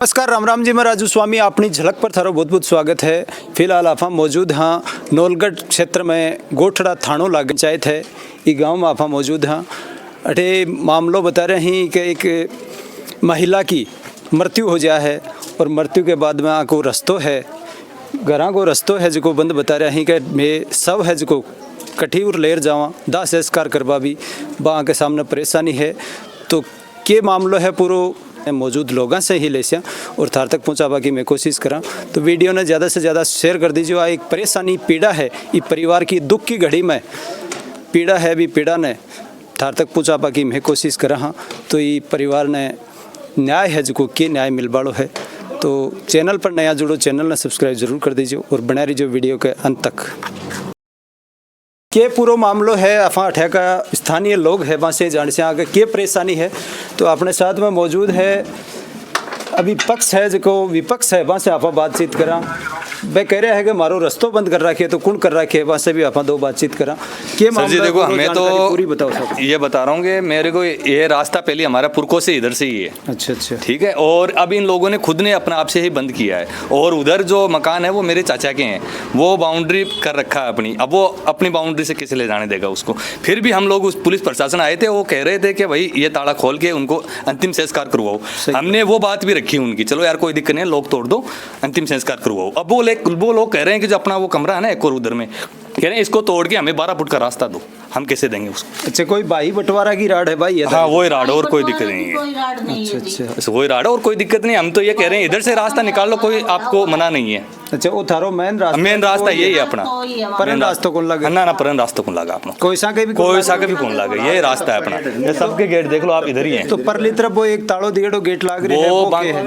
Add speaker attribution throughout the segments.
Speaker 1: नमस्कार, राम राम जी। मैं राजू स्वामी अपनी झलक पर थारो बहुत बहुत स्वागत है। फिलहाल आप मौजूद हाँ नौलगढ़ क्षेत्र में गोठड़ा थानो लाग पंचायत है। ये गांव में आप मौजूद हाँ। अठे मामलो बता रहे हैं कि एक महिला की मृत्यु हो जाए है और मृत्यु के बाद में आको रस्तो है, घरा को रस्तो है जो बंद बता रहे हैं कि मैं सब है जो कठी और लेर जावा दाह संस्कार करवा भी बा के सामने परेशानी है। तो के मामलो है पूरा मौजूद लोगों से ही ले और थार तक पहुँचावा की मैं कोशिश करा। तो वीडियो ने ज़्यादा से ज़्यादा शेयर कर दीजिए। आ एक परेशानी पीड़ा है, ये परिवार की दुख की घड़ी में पीड़ा है, भी पीड़ा ने थार तक पहुँचावा की मैं कोशिश करा हाँ। तो ये परिवार ने न्याय है जो के न्याय मिल बाड़ो है। तो चैनल पर नया जुड़ो, चैनल ने सब्सक्राइब जरूर कर दीजिए और बना रहिए वीडियो के अंत तक। के पूरा मामलो है अफा अठा का स्थानीय लोग है वहाँ से जान से आगे के परेशानी है। तो अपने साथ में मौजूद है अभी पक्ष है जो विपक्ष है, वहाँ से आप बातचीत करा। वे कह रहे हैं कि मारो रस्तो बंद कर रखे तो कौन कर रखे है, वहाँ से भी आप दो बातचीत करा। के
Speaker 2: सर जी देखो, हमें तो
Speaker 1: पूरी बताओ सब।
Speaker 2: ये बता रहा हूँ कि मेरे को ये रास्ता पहले हमारा पुरखों से इधर से ही है।
Speaker 1: अच्छा अच्छा,
Speaker 2: ठीक है। और अब इन लोगों ने खुद ने अपना आप से ही बंद किया है। और उधर जो मकान है वो मेरे चाचा के हैं, वो बाउंड्री कर रखा है अपनी। अब वो अपनी बाउंड्री से किसे ले जाने देगा उसको। फिर भी हम लोग उस पुलिस प्रशासन आए थे, वो कह रहे थे कि भाई ये ताला खोल के उनको अंतिम संस्कार करवाओ। हमने वो बात भी रखी उनकी, चलो यार कोई दिक्कत नहीं, लोग तोड़ दो, अंतिम संस्कार करवाओ। अब वो लोग कह रहे हैं कि जो अपना वो कमरा है ना एक और उधर में, कह रहे हैं इसको तोड़ के हमें 12 फुट का रास्ता दो, हम कैसे देंगे उसको।
Speaker 1: अच्छा, कोई भाई बंटवारा की राड है भाई?
Speaker 2: हाँ वही राड, और कोई दिक्कत नहीं है।
Speaker 1: अच्छा अच्छा,
Speaker 2: वही राड और कोई दिक्कत नहीं। हम तो ये कह रहे हैं इधर से रास्ता निकाल लो, कोई आपको मना नहीं है।
Speaker 1: अच्छा, वो थारो मेन रास्ता
Speaker 2: यही है अपना।
Speaker 1: परन रास्ता कौन लगा?
Speaker 2: ना परन रास्ता कौन लगा अपना?
Speaker 1: कोई सा के भी
Speaker 2: कौन लगा, यही रास्ता है अपना। ये सबके गेट देख लो आप, इधर ही हैं।
Speaker 1: तो परली तरफ वो एक तालो दिएड़ो गेट लाग रही है,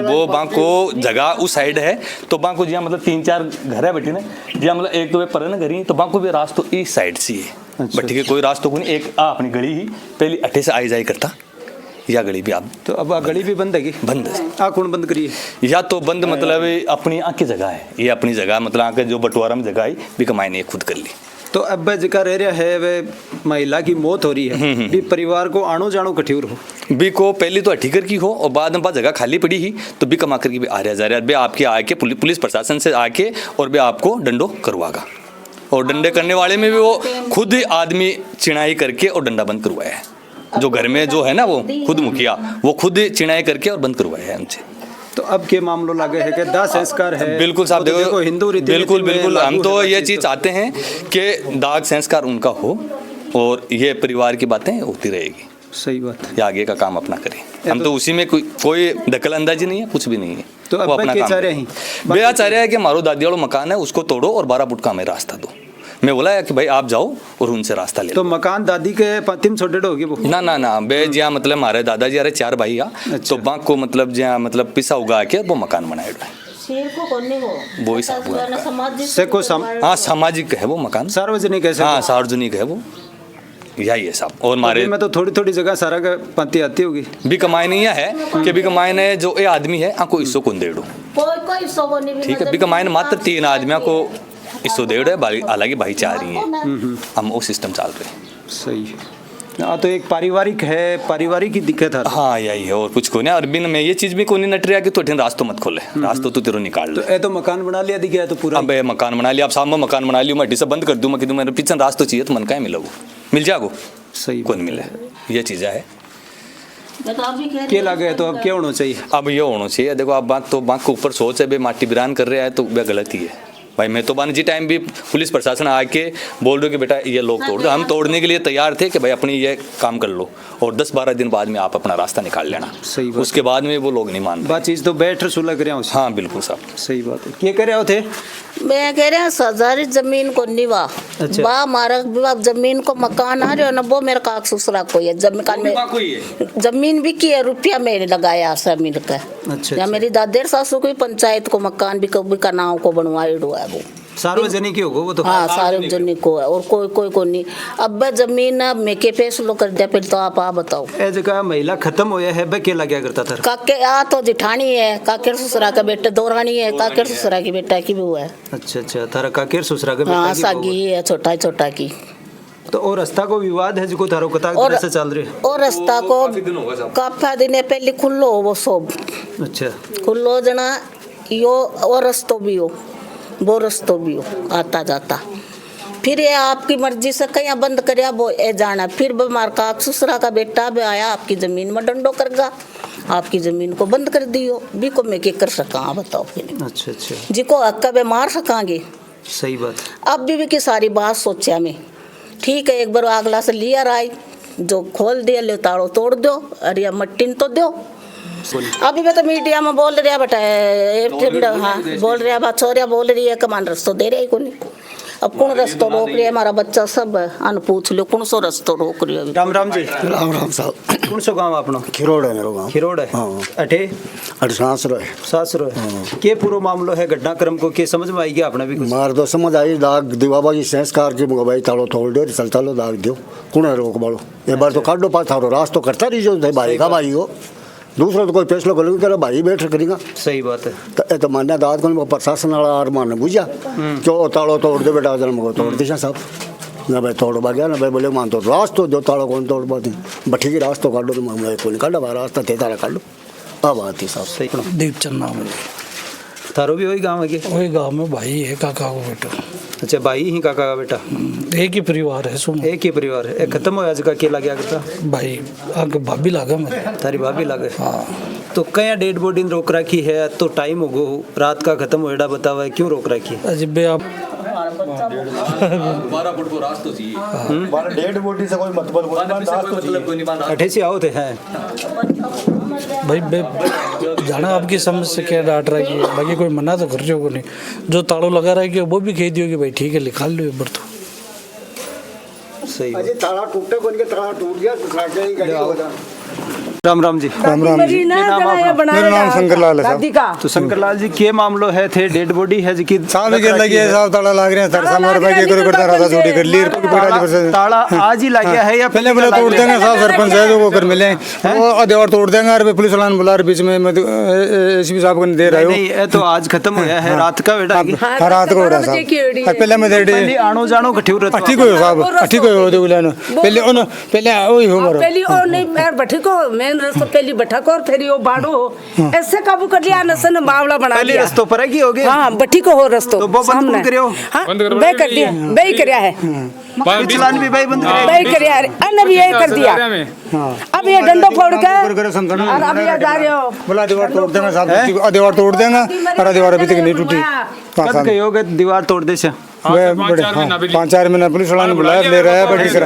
Speaker 2: वो बांको जगह उस साइड है। तो बांको जिया मतलब 3-4 घर है बेटी ने, जिया मतलब एक दो पर घर ही, तो बांको भी रास्ता इस साइड से है। बट ठीक है, कोई रास्ता को नहीं। एक अपनी गली ही पहली अठे से आई जाई करता, या गली भी आप।
Speaker 1: तो अब गली भी बंद है कि
Speaker 2: बंद है?
Speaker 1: आ कौन बंद करी है?
Speaker 2: या तो बंद मतलब अपनी आँख की जगह है, ये अपनी जगह मतलब आँख जो बंटवारा में जगह है भी कमाई नहीं खुद कर ली।
Speaker 1: तो अब जगह रह रहा है वे महिला की मौत हो रही है, भी परिवार को आनो जानो कठिन हो
Speaker 2: भी को पहली तो अठीकर की हो और बाद में जगह खाली पड़ी ही, तो भी कमा करके भी आ रहा जा रहा है। बे आपके आके पुलिस प्रशासन से आके और बे आपको डंडो करवागा। और डंडे करने वाले में भी वो खुद आदमी चिनाई करके और डंडा बंद करवाया है। जो घर में जो है ना वो खुद मुखिया, वो खुद चिनाई करके और बंद करवाया है हमसे।
Speaker 1: तो अब के मामलों लगे है कि दाह संस्कार है?
Speaker 2: बिल्कुल साहब, देखो
Speaker 1: हिंदू रीति
Speaker 2: बिल्कुल हम तो ये चीज चाहते हैं कि दाह संस्कार उनका हो और ये परिवार की बातें होती रहेगी।
Speaker 1: सही बात है,
Speaker 2: ये आगे का काम अपना करें। हम तो उसी में कोई दखल अंदाजी नहीं है, कुछ भी नहीं है।
Speaker 1: तो अब
Speaker 2: अपना काम चाह रहे हैं कि मारो दादी वालों मकान है उसको तोड़ो और 12 फुट का हमें रास्ता दो। मैं बोला है कि भाई आप जाओ और उनसे रास्ता ले।
Speaker 1: तो मकान दादी के पतिम छोटे होगी वो?
Speaker 2: ना बे जिया मतलब हमारे दादाजी यार 4 भाई आ। तो बांक को मतलब जिया मतलब पिसा उगा के वो मकान बनाएगा। वो ही हाँ सामाजिक है वो मकान,
Speaker 1: सार्वजनिक है।
Speaker 2: हाँ सार्वजनिक है वो, यही है साहब। और हमारे
Speaker 1: में तो थोड़ी जगह सारा का पंती आती होगी।
Speaker 2: भी कमाई नहीं है कि भी कमाई ने जो ये आदमी है आपको इसो कौन दे दो। ठीक है, भी कमाई ने मात्र 3 आदमियों को इसो दे दो, हालांकि भाईचारी है। हम वो सिस्टम चल रहे हैं।
Speaker 1: सही है। हाँ, तो एक पारिवारिक की दिक्कत है।
Speaker 2: हाँ यही है और कुछ को नहीं। और बिन में ये चीज भी कोई नहीं नट रहा कि तो रास्तों मत खोले, रास्तों तो तेरे निकाल
Speaker 1: लो। तो मकान बना लिया दिख गया तो पूरा।
Speaker 2: अब मकान बना लिया, आप सामने मकान बना लियो, मैं सब बंद कर दूं, मैं मेरे पीछे रास्ता चाहिए तो मन का मिलो मिल जाओ। सही कौन मिले, ये चीज़ है।
Speaker 1: क्या लगे तो अब क्या होना चाहिए?
Speaker 2: अब ये होना चाहिए, देखो आप बात के ऊपर सोच है, माटी बिरान कर रहा है तो वह गलत ही है भाई। मैं तो जी टाइम भी पुलिस प्रशासन आके बोल रहे कि बेटा ये लोग तोड़ दो, हम तोड़ने के लिए तैयार थे कि भाई अपनी ये काम कर लो और 10-12 दिन बाद में आप अपना रास्ता निकाल लेना।
Speaker 1: सही बात।
Speaker 2: उसके बाद में वो लोग नहीं मान
Speaker 1: बात चीज तो बैठ सुलह कर।
Speaker 2: हाँ बिल्कुल साहब,
Speaker 1: सही बात है। क्या कर रहे थे?
Speaker 3: मैं कह रहे हैं सजारी जमीन को निवा।
Speaker 1: अच्छा।
Speaker 3: बा हमारा जमीन को मकान आ रहे हो ना, वो मेरे काक ससुरा को है जमीन भी की है, रुपया मैंने लगाया जमीन का।
Speaker 1: अच्छा,
Speaker 3: या मेरी दादेर सासू को पंचायत को मकान भी कभी का नाव को बनवाई हुआ है वो।
Speaker 1: सार्वजनिक ही होगा वो तो।
Speaker 3: हाँ सार्वजनिक को है और कोई को नहीं। अब जमीन मैं के फैसलो कर दिया, फिर तो आप बताओ।
Speaker 1: ए जगह महिला खत्म होया है, बे क्या लगा करता था?
Speaker 3: काके आ तो जिठानी है, काकेर ससुरा का बेटा दौरानी है, काकेर ससुरा की बेटा की भी हुआ है।
Speaker 1: अच्छा, थारा काकेर ससुरा का बेटा
Speaker 3: हाँ सागी है, छोटा की।
Speaker 1: तो और रास्ता को विवाद है जो थारो कता
Speaker 3: और-
Speaker 1: से चल रही है।
Speaker 3: और रास्ता को काफी दिन पहले खुल्लो हो वो सब
Speaker 1: अच्छा
Speaker 3: खुल्लो जना यो और रस्तो भी हो वो रस्तो भी हो आता जाता। फिर ये आपकी मर्जी से कहीं बंद करया वो ए जाना। फिर बीमार का ससुरा का बेटा भी आया आपकी जमीन में डंडो करगा, आपकी जमीन को बंद कर दियो। भी को मैं क्या कर सका बताओ फिर।
Speaker 1: अच्छा अच्छा
Speaker 3: जिको हक्का बे मार सकांगे।
Speaker 1: सही बात।
Speaker 3: अब भी की सारी बात सोचा मैं ठीक है। एक बार अगला से लिया राय जो खोल दिया ले ताड़ो तोड़ दो अरे मट्टी तो दो। अभी मैं तो मीडिया में बोल रहा बेटा हाँ बोल रहा बात छोरिया बोल रही है कमान रस्तो दे रही को नहीं। अब कौन रस्तो रोक रही है हमारा बच्चा सब अन पूछ लो कौन सो रस्तो रोक रही है।
Speaker 1: राम राम जी।
Speaker 4: राम राम साहब।
Speaker 1: कौन सो गांव आपनो?
Speaker 4: खिरोड़ है मेरा गाँव।
Speaker 1: खिरोड़ है।
Speaker 4: हाँ।
Speaker 1: अठे
Speaker 4: अड़सास रहे
Speaker 1: सासुर है। के पूरा मामलो है घटनाक्रम को के समझ में आई गया अपना भी कुछ?
Speaker 4: मार दो समझ आई दाग दीवाबाजी संस्कार की भाई ताड़ो तोड़ दो चलता लो दाग दो कौन है रोक बाड़ो एक बार तो काटो पास थारो रास तो करता रही जो भाई का भाई हो दूसरा तो कोई फैसला करेंगे तेरा भाई बैठ करेगा।
Speaker 1: सही बात है।
Speaker 4: तो तो मान्य दाद को प्रशासन वाला आर मान बुझा क्यों ताड़ो तोड़ दे बेटा जन्म को तोड़ दिशा साहब ना भाई तोड़ बा गया ना भाई बोले मान तो रास तो जो ताड़ो कौन तोड़ पाती बठी की रास तो काटो तो मामला कोई काटा भाई रास्ता थे तारा काट लो अब आती साहब।
Speaker 1: सही।
Speaker 5: दीपचंद नाम है।
Speaker 1: थारो भी वही गांव है के?
Speaker 5: वही गांव में भाई है काका को बेटा।
Speaker 1: अच्छा भाई ही काका का बेटा?
Speaker 5: एक ही परिवार है सुनो।
Speaker 1: एक ही परिवार है। खत्म हो आज का अकेला क्या करता?
Speaker 5: भाई आगे भाभी लागा मेरे।
Speaker 1: थारी भाभी लगे।
Speaker 5: हाँ
Speaker 1: तो कया डेड बॉडी रोक रखी है तो टाइम हो गो रात का खत्म होएड़ा बतावा है क्यों रोक रखी है?
Speaker 5: अजबे आप
Speaker 2: 12 फुट को रास्ता चाहिए।
Speaker 4: डेड बॉडी से कोई मतलब
Speaker 1: अठे से आओ थे हैं
Speaker 5: भाई बे जाना आपकी समझ से क्या डांट रहा है बाकी कोई मना तो कर जो को नहीं। जो ताड़ो लगा रहा है कि वो भी कह दियो कि भाई ठीक है निकाल लो एक बार तो।
Speaker 1: सही।
Speaker 4: अजी ताला टूटे बन के ताला टूट गया तो खा जाएगी गाड़ी होगा।
Speaker 1: राम राम जी।
Speaker 4: राम राम जी। मेरा नाम शंकरलाल है साहब।
Speaker 1: तो शंकरलाल जी के मामलो है थे डेड बॉडी है जी की
Speaker 4: साहब के लगी है साहब ताला लग रहे हैं सर समर भाई के करता रहा था छोटी कर ली
Speaker 1: ताला आज ही लग गया है या
Speaker 4: पहले बोले तोड़ देंगे साहब सरपंच है जो वो कर मिले वो आधे और तोड़ देंगे और पुलिस वाला बुला रहे बीच में एसपी साहब को नहीं दे रहे हो।
Speaker 1: नहीं ये तो आज खत्म होया है रात का बेटा की।
Speaker 4: हाँ रात को उड़ा साहब पहले मैं दे
Speaker 1: पहले आनो जानो कठियो रहता
Speaker 4: ठीक हो साहब ठीक हो दे बोले पहले उन पहले वही हो मरो
Speaker 6: पहली और नहीं मैं बठी को मैं रस्तो पहली बैठा को और फिर यो बाड़ो ऐसे काबू कर लिया नसन मामला बना
Speaker 1: पहले
Speaker 6: लिया।
Speaker 1: रस्तो पर है की हो गया?
Speaker 6: हाँ बठी को हो रस्तो
Speaker 1: तो वो बंद कौन करियो?
Speaker 6: हाँ बे कर दिया बे ही करया है
Speaker 1: चलान भी भाई बंद करे।
Speaker 6: बे ही करया है अन्य भी यही कर दिया। अब ये डंडो फोड़ के और अब ये जा रहे हो
Speaker 4: बोला दीवार तोड़ देंगे साहब दीवार तोड़ देंगे और दीवार अभी तक नहीं टूटी
Speaker 1: कब गए होगे दीवार तोड़ दे से?
Speaker 4: 5-4 महीना पुलिस वाला ने बुलाया ले रहा है बड़ी कर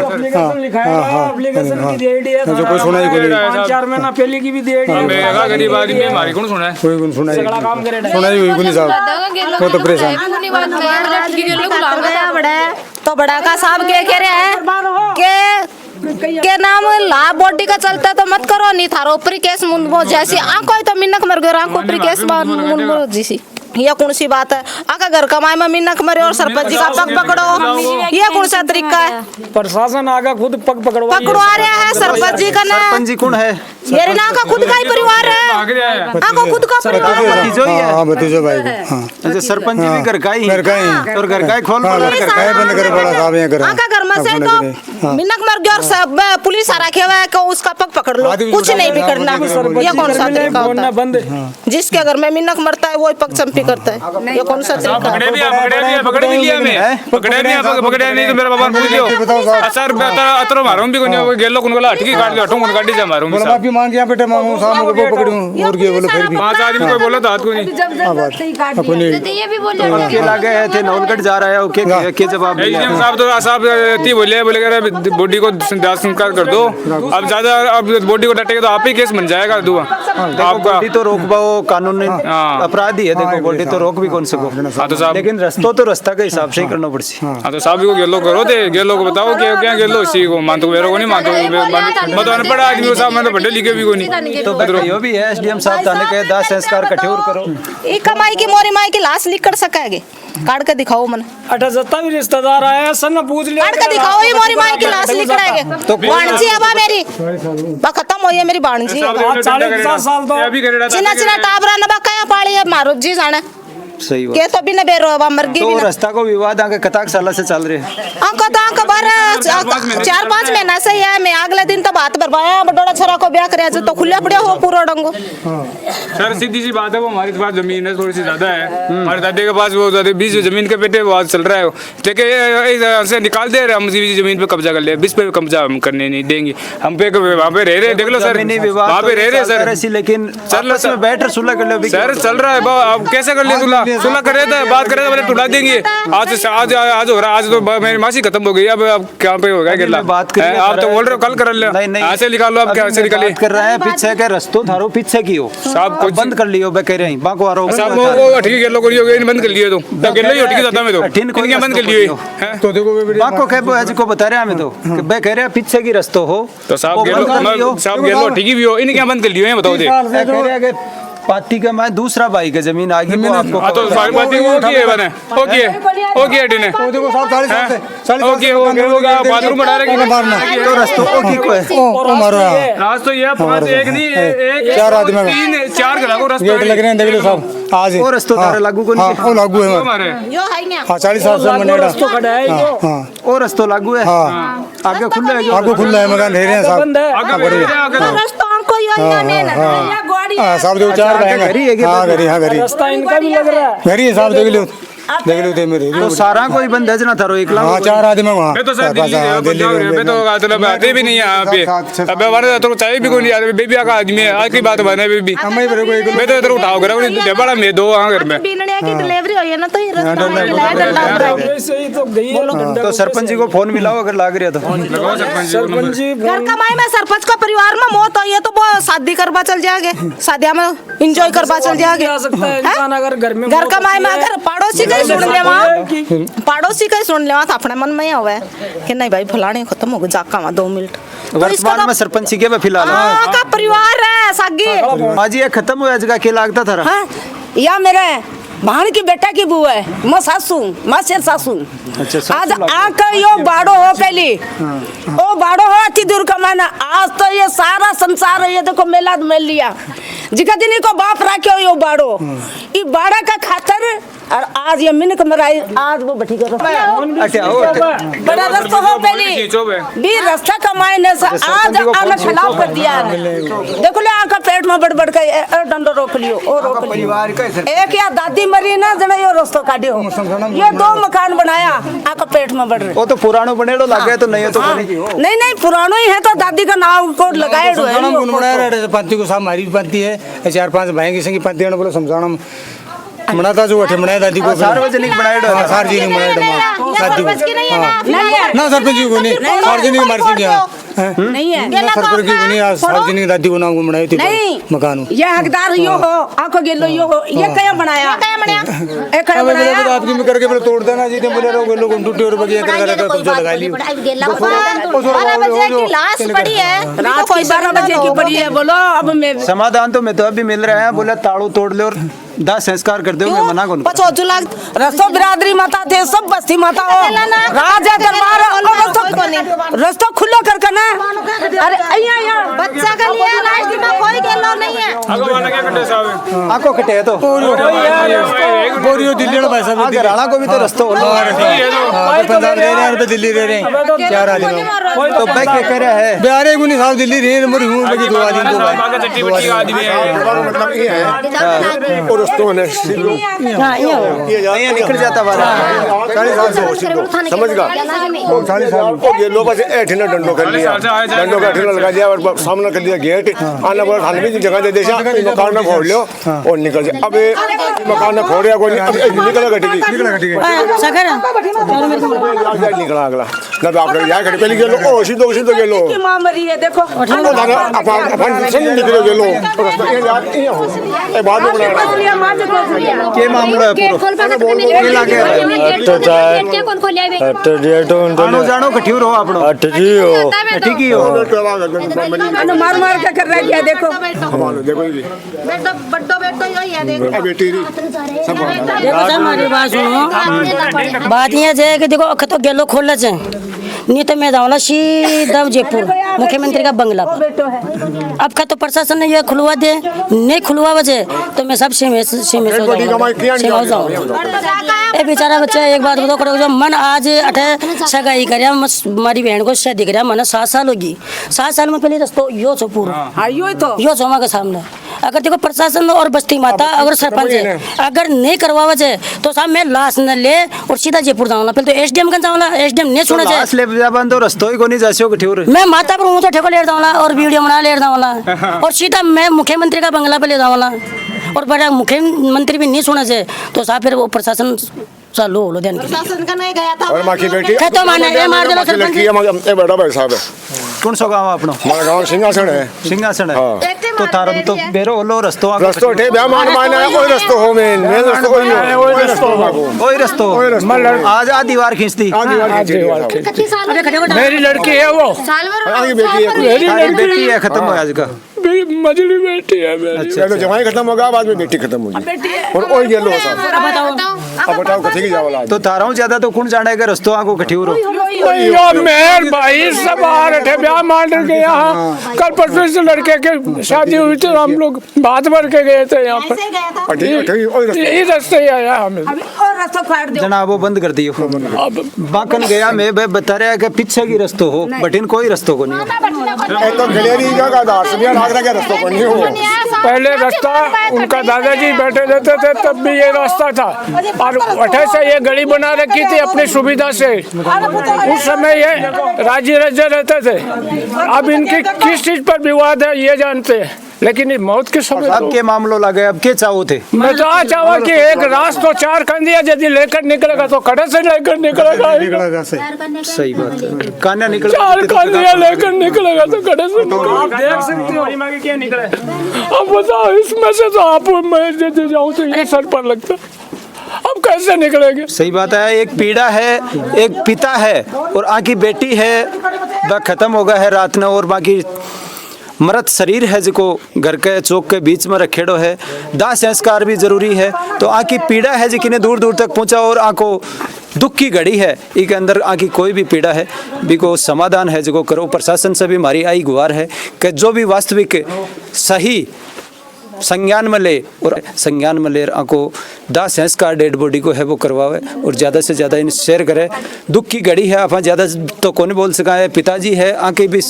Speaker 4: जो कोई सुना ही कोई
Speaker 5: 4 महीना पहले की भी दे
Speaker 7: गरीब आदमी हमारी कौन सुना है
Speaker 4: कोई कौन सुना ही हुई कोई साहब वो तो परेशान
Speaker 8: तो बड़ा का साहब क्या कह रहे हैं के नाम ला बॉडी का चलता तो मत करो नहीं थारो ऊपरी केस मुंडमो जैसी आंखों तो मिन्नक मर गयो आंखों ऊपरी केस मुंडमो जैसी ये कौन सी बात है? आका घर कमाए में मिन्नक मरे और सरपंच जी का पग पकड़ो ये कौन सा तरीका है?
Speaker 5: प्रशासन आगा खुद पग
Speaker 8: पकड़वा रहा है सरपंच जी का ना।
Speaker 1: सरपंच जी कौन है?
Speaker 8: मेरे ना का खुद का ही परिवार है आका खुद का परिवार है।
Speaker 1: भतीजो ही है।
Speaker 4: हां भतीजो भाई हां
Speaker 1: अच्छा सरपंच जी भी घर का ही
Speaker 4: घर का ही
Speaker 1: और घर का ही खोल
Speaker 4: घर का ही बंद करे बड़ा साहब ये कर
Speaker 8: आका घर में से तो मिन्नक मर गया और सब पुलिस आ रखे हुआ है कि उसका पग पकड़ लो कुछ नहीं भी करना। ये कौन सा तरीका होता है? जिसके घर में मिन्नक मरता है वो पग चंपी करता है। ये कौन सा तरीका?
Speaker 7: पकड़े भी लिया मैं पकड़े नहीं तो मेरा बाबा पूछ लियो सर अतरो मारूं भी कोनी गेलो कोन गला अटकी काट दे अठों कोन गाड़ी से मारूं
Speaker 4: बोला माफी मांग गया बेटा मांगू सामने को पकड़ूं और के बोलो फिर भी
Speaker 7: 5 आदमी कोई बोला तो हाथ को नहीं
Speaker 4: अपने
Speaker 8: ये भी बोल
Speaker 1: के लागे थे नौलगढ़ जा रहा है ओके के जवाब दिया?
Speaker 7: एजीएम साहब तो साहब ती बोले कि बॉडी को दाह संस्कार कर दो। अब ज्यादा अब बॉडी को डटेगा तो आप ही केस बन जाएगा दुआ
Speaker 1: आपका बॉडी तो रोक पाओ कानून ने अपराधी है देखो बॉडी तो रोक भी कौन सको
Speaker 7: हाँ तो साहब
Speaker 1: लेकिन रस्तो तो रास्ता के हिसाब से ही करना पड़सी।
Speaker 7: हाँ तो साहब को गेलो करो दे गेलो को बताओ क्या गेलो इसी को मान तो मेरे को नहीं मान तो मैं तो अनपढ़ आदमी हूँ साहब मैं तो पढ़े लिखे भी को नहीं।
Speaker 1: तो यो भी है एसडीएम साहब ताने कहे दाह संस्कार कठोर करो
Speaker 8: एक कमाई की मोरी माई की लाश लिख कर सकेगे काट के दिखाओ मन
Speaker 5: अठा जत्ता भी रिश्तेदार आया सन पूछ लिया
Speaker 8: काट के दिखाओ ये मोरी माई की लाश लिख कराएंगे तो बाणजी अब मेरी बा खत्म हो ये मेरी बाणजी
Speaker 5: 40 साल तो
Speaker 7: अभी करेड़ा
Speaker 8: चिना चिना टाबरा न बा कया पाड़ी है मारो जी जाने
Speaker 1: सही बात।
Speaker 8: के तो भी न बेरो अब मरगी
Speaker 1: तो
Speaker 8: भी न
Speaker 1: रास्ता को विवाद आगे कताक साल से चल रहे
Speaker 8: अंक तो अंक बार 4-5 महीना से है मैं अगले दिन तो बात बरबाया बडोड़ा छरा को ब्याह करया जो तो खुला पड़े हो पूरा डंगो।
Speaker 7: सर सीधी सी बात है, वो हमारे पास जमीन है थोड़ी सी ज्यादा है, हमारे दादे के पास वो ज्यादा 20 जमीन के पेटे वो चल रहा है, लेकिन से निकाल दे रहे हम इसी जमीन पे कब्जा कर ले, 20 पे कब्जा हम करने नहीं देंगे, हम पे वहाँ पे रह रहे, देख लो सर वहाँ पे रह रहे सर,
Speaker 1: लेकिन आपस में बैठ कर सुलह कर लो
Speaker 7: सर चल रहा है अब कैसे कर लिया सुलह कर रहे थे, बात कर रहे थे बोले टुटा देंगे, आज हो रहा, आज तो मेरी मासी खत्म हो गई, अब क्या पे हो गया
Speaker 1: बात
Speaker 7: आप तो बोल रहे हो कल कर लो, ऐसे निकालो आप क्या निकालिए
Speaker 1: कर रहे हैं पीछे के रस्तों थारो पीछे की हो
Speaker 7: साहब कुछ
Speaker 1: बंद कर लियो बे कह रहे हैं बाको आ रहा
Speaker 7: साहब वो ठीक गेलो करियो इन बंद कर लिए तो गेलो ही ठीक जाता मैं तो इनके बंद कर लिए
Speaker 1: तो देखो बाको कह आज को बता रहे हमें तो कि बे कह रहे हैं पीछे की रस्तो हो
Speaker 7: तो साहब गेलो ठीक ही भी हो इनके बंद कर लियो बताओ दे
Speaker 1: कह रहे हैं कि पाती का मैं दूसरा भाई का जमीन आ गई वो आपको
Speaker 7: तो पाती वो की है बने ओके डिने
Speaker 4: वो देखो साहब
Speaker 7: ओके बाथरूम बना रहे
Speaker 1: तो रस्तो ओ की को है
Speaker 4: ओ मारो
Speaker 7: रात तो ये पांच एक नहीं एक
Speaker 4: चार आदमी
Speaker 7: तीन चार के लागू रास्ता
Speaker 4: गेट लग रहे हैं देख लो साहब आज
Speaker 1: वो रस्तो तारे लागू को नहीं
Speaker 4: वो लागू है
Speaker 7: हमारे
Speaker 8: यो है ना
Speaker 4: हां 40 साल से मनेड़ा हां
Speaker 1: वो रस्तो लागू है आगे खुला है
Speaker 4: आगे खुला है मकान रह रहे हैं साहब
Speaker 7: आगे
Speaker 8: रास्ता हमको यो है ना
Speaker 4: हां साहब दो चार भाई हां घरी
Speaker 5: रास्ता इनका भी लग रहा है
Speaker 4: घरी है साहब देख लो ते मेरे
Speaker 1: तो सारा कोई बंद है ना थारो एकला
Speaker 4: हां चार आदमी वहां
Speaker 7: मैं तो सर दिल्ली मैं तो मतलब आते भी नहीं यहाँ पे अब हमारे तो चाहिए भी कोई नहीं आते बेबी का आदमी है आज की बात बने बेबी मैं तो इधर उठाओ कर बड़ा मैं दो वहाँ घर में
Speaker 8: बीनने की डिलीवरी हुई है ना तो ये रास्ता मिला डंडा
Speaker 5: वैसे ही तो गई है
Speaker 1: तो सरपंच जी को फोन मिलाओ अगर लाग रहा तो
Speaker 7: लगाओ
Speaker 5: सरपंच जी
Speaker 8: घर कमाई में सरपंच का परिवार में मौत हुई है तो वो शादी करवा चल जाएंगे शादियां में एंजॉय करवा चल जाएंगे
Speaker 5: आ सकता है इंसान अगर घर में
Speaker 8: घर कमाई में अगर पड़ोसी का ही सुन ले वहाँ पड़ोसी का ही सुन ले वहाँ तो अपने मन में ही हुआ कि नहीं भाई फलाने खत्म हो गई जाका वहाँ 2 मिनट
Speaker 1: वर्तमान में सरपंच के में फिलहाल
Speaker 8: का परिवार है सागी
Speaker 1: माँ जी ये खत्म हुआ जगह के लागता था
Speaker 6: हाँ या मेरे भाण की बेटा की बुआ है माँ सासू माँ शेर सासू
Speaker 1: अच्छा
Speaker 6: आज आक यो बाड़ो हो पहली ओ बाड़ो हो अति दूर कमाना आज तो ये सारा संसार है ये देखो मेला मेल लिया जिका दिन को बाप राख्यो यो बाड़ो ई बाड़ा का खातर और आज ये मिनक मराई आज वो बठी करो बड़ा रास्ता हो पहली भी रास्ता कमाए ने से आज आना खिलाफ कर दिया देखो ले आका पेट में बड़ के डंडो रोक लियो और रोक परिवार का एक या दादी मरी ना जना यो रास्ता काटे हो ये 2 मकान बनाया आका पेट में बढ़ रहे
Speaker 1: वो तो पुरानो बनेड़ो लगे तो नहीं तो
Speaker 6: नहीं पुरानो ही है तो दादी का नाम को लगाए है
Speaker 4: पंथी को साहब हमारी भी पंथी है 4-5 भाई की संगी पंथी बोलो समझाना मनाता जो अठे बनाया दादी को
Speaker 1: सार्वजनिक बनाए
Speaker 4: सार्वजनिक बनाया दादी को ना सरपंच जी को नहीं सार्वजनिक हमारे संग
Speaker 6: नहीं है
Speaker 4: ना सरपंच जी को नहीं आज सार्वजनिक दादी को नाम बनाई थी मकान
Speaker 6: ये हकदार यो हो आंखों गेलो यो हो ये क्या बनाया एक है बनाया
Speaker 4: तो आपकी में करके बोले तोड़ देना जी बोले लोग टूटे और बगिया कर कब्जा लगा ली
Speaker 8: 12 बजे की लाश पड़ी है
Speaker 6: रात को 12 बजे की पड़ी है बोलो अब मैं
Speaker 1: समाधान तो मैं तो अभी मिल रहा है बोले ताड़ू तोड़ ले और दाह संस्कार कर दो मैं मना कौन
Speaker 8: पचो लाख
Speaker 6: रस्तो बिरादरी माता थे सब बस्ती माता हो राजा दरबार रस्तो खुला कर ना अरे अయ్యా
Speaker 8: बच्चा का लिए लास्ट में कोई गेलो नहीं है
Speaker 7: आगो वाला क्या कटे साहब
Speaker 1: आंखों कटे है तो
Speaker 4: बोरियो दिल्ली में भाई साहब
Speaker 1: आगे राणा को भी तो रस्तो
Speaker 4: पंजाब रह रहे हैं दिल्ली रह रहे हैं 4 आदमी
Speaker 1: तो बैक के कह रहा है
Speaker 4: बिहार एक नहीं साहब दिल्ली रह मरी हूं बाकी 2 आदमी तो
Speaker 7: आगे चट्टी बट्टी आदमी है
Speaker 4: मतलब ये है और दोस्तों ने
Speaker 1: ये निकल जाता वाला
Speaker 4: 40 साल से समझ गा 40 साल
Speaker 9: को ये लोग ऐसे ऐठ ने डंडो कर लिया डंडो का ठेला लगा दिया और सामने कर लिया गेट आना पर खाली भी जगह दे देशा मकान में फोड़ लियो और निकल जाए अब मकान में फोड़िया कोई अब निकलेगा ठीक है
Speaker 6: सगर
Speaker 9: निकला अगला ना तो आप यार खड़े पहले गेलो ओ सीधो गेलो
Speaker 6: की मां मरी है देखो
Speaker 9: अपन सब निकले गेलो ए बाद में बना
Speaker 1: के मामला है पूरा आनो जानो कठियो रहो आपनो ठीक ही हो
Speaker 6: मार मार के कर रहा है देखो
Speaker 9: देखो ये
Speaker 8: बड्डो बेटो यही है देखो
Speaker 9: बेटी सब
Speaker 10: देखो हमारी बात सुनो बात ये है कि देखो तो गेलो खोल छे नहीं तो मैं जाऊँगा सीधा जयपुर मुख्यमंत्री का बंगला पर। अब का तो प्रशासन ने यह खुलवा दे, नहीं खुलवा वजह तो मैं सब ए बेचारा बच्चा एक बात बताओ करो जो मन आज अठे सगाई कर हमारी बहन को शादी कर मन 7 साल होगी। 7 साल में पहले रस्तो यो छो पूरा यो सोमा के सामने। अगर देखो प्रशासन और बस्ती माता अगर सरपंच है अगर नहीं करवा वजह तो साहब मैं लाश न ले और सीधा जयपुर जाऊंगा। पहले तो एसडीएम का जाऊंगा, एसडीएम नहीं सुना
Speaker 1: लाश ले जाबन तो रस्तो ही कोनी जासियो के ठेर
Speaker 10: मैं माता पर हूँ तो ठेको ले जाऊंगा और वीडियो बना ले जाऊंगा और सीधा मैं मुख्यमंत्री का बंगला पे ले जाऊंगा। और बड़ा मुख्यमंत्री भी नहीं सुना से तो साहब फिर वो प्रशासन चालू हो लो ध्यान
Speaker 3: प्रशासन का नहीं गया था
Speaker 9: और मां की बेटी
Speaker 10: तो माने ये मार देना सरपंच
Speaker 9: लड़की है बड़ा भाई साहब है।
Speaker 1: कौन सो गांव आपनो?
Speaker 9: हमारा गांव सिंहासन है।
Speaker 1: सिंहासन है
Speaker 9: हाँ।
Speaker 1: तो थारम तो बेरो ओलो रस्तो
Speaker 9: रस्तो ठे ब्याह मान माने कोई रस्तो हो में रस्तो कोई
Speaker 1: रस्तो आज आ दीवार खींचती
Speaker 5: मेरी लड़की है वो,
Speaker 9: आगे बेटी है
Speaker 1: मेरी बेटी है खत्म हो आज का
Speaker 5: मजली बेटी है मेरी।
Speaker 9: अच्छा तो जवाई खत्म होगा बाद में बेटी खत्म होगी और ओई गेलो साहब। अब बताओ कथी की जावला
Speaker 1: तो थाराऊ ज्यादा तो कौन जाने का रस्तो आगो कठियो
Speaker 5: यो मेहर भाई सब आ रहे थे ब्याह मान के यहाँ। कल परसों से लड़के के शादी हुई थी हम लोग बात भर के गए थे यहाँ पर यही रास्ते ही आया हमें।
Speaker 1: जनाब वो बंद कर दियो बाकन गया मैं बता रहा है कि पीछे की रस्तो हो बटिन कोई रस्तो को नहीं
Speaker 9: तो गलेरी का आधार से भी लाग रहा है रस्तो को नहीं हो।
Speaker 5: पहले रास्ता उनका दादाजी बैठे रहते थे तब भी ये रास्ता था और अठे से ये गली बना रखी थी अपनी सुविधा से। उस समय ये राजी रजे रहते थे। अब इनकी किस चीज पर विवाद है ये जानते हैं लेकिन ये मौत के समय
Speaker 1: अब के मामलों लगे अब के चाहो थे?
Speaker 5: मैं तो आ चाहूँ कि एक रास तो 4 कंदिया यदि लेकर निकलेगा तो कड़े से लेकर निकलेगा।
Speaker 1: सही बात है कान्या निकल
Speaker 5: 4 कंदिया लेकर निकलेगा तो कड़े से आप देख सकते हो क्या निकले। अब बताओ इसमें से तो आप मैं यदि जाऊँ तो ये सर पर लगता अब कैसे निकलेंगे।
Speaker 1: सही बात है एक पीड़ा है एक पिता है और आकी बेटी है वह खत्म हो गया है रात ने और बाकी मृत शरीर है जिको घर के चौक के बीच में रखेड़ो है दाह संस्कार भी जरूरी है। तो आकी पीड़ा है जी किन्हें दूर दूर तक पहुंचा और आको दुख की घड़ी है इसके अंदर आकी कोई भी पीड़ा है बिको समाधान है जिको करो। प्रशासन से भी हमारी आई गुहार है कि जो भी वास्तविक सही संज्ञान में ले और संज्ञान में ले आको दाह संस्कार डेड बॉडी को है वो करवावे और ज़्यादा से ज़्यादा इन शेयर करे। दुख की घड़ी है आप ज़्यादा तो कौन बोल सका है पिताजी है आंखें भी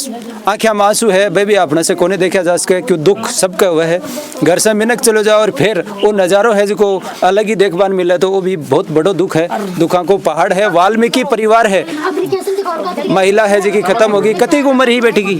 Speaker 1: आँखें मासूम है भाई भी आपने से कोने देखा जा सके क्यों दुख सबका हुआ है। घर से मिनक चलो जाओ और फिर वो नज़ारों है जिसको अलग ही देखभाल मिला तो वो भी बहुत बड़ो दुख है। दुखा को पहाड़ है वाल्मीकि परिवार है महिला है जी की खत्म होगी कति की उम्र ही बेटी की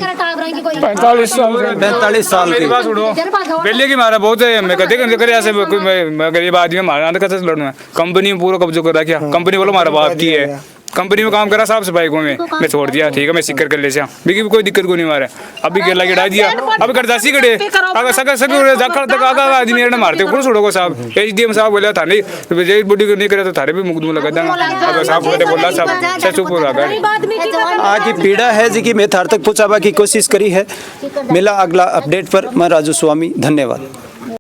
Speaker 5: 45
Speaker 1: साल की
Speaker 7: पहले की मारा बहुत है मैं कदे करे ऐसे मैं गरीब आदमी मारा ना कैसे लड़ना कंपनी में पूरा कब्जा कर रखा कंपनी वालों मारा बाप की है कंपनी में काम करा साफ सफाई को मैं छोड़ दिया ठीक है मैं सिक्कर कर ले बिकी कोई दिक्कत को नहीं मारे अभी गेला गिरा दिया अभी करदासी कड़े अगर सका सके जाकर तक आगा आदमी ने मारते कुछ छोड़ोगे साहब एचडीएम साहब बोला था नहीं जेल बॉडी नहीं करे तो थारे भी मुकदमा लगा देना अगर साहब बोला साहब से चुप हो रहा
Speaker 1: आगे पीड़ा है जी की मैं थार तक पहुंचावा की कोशिश करी है। मिला अगला अपडेट पर मैं राजू स्वामी धन्यवाद।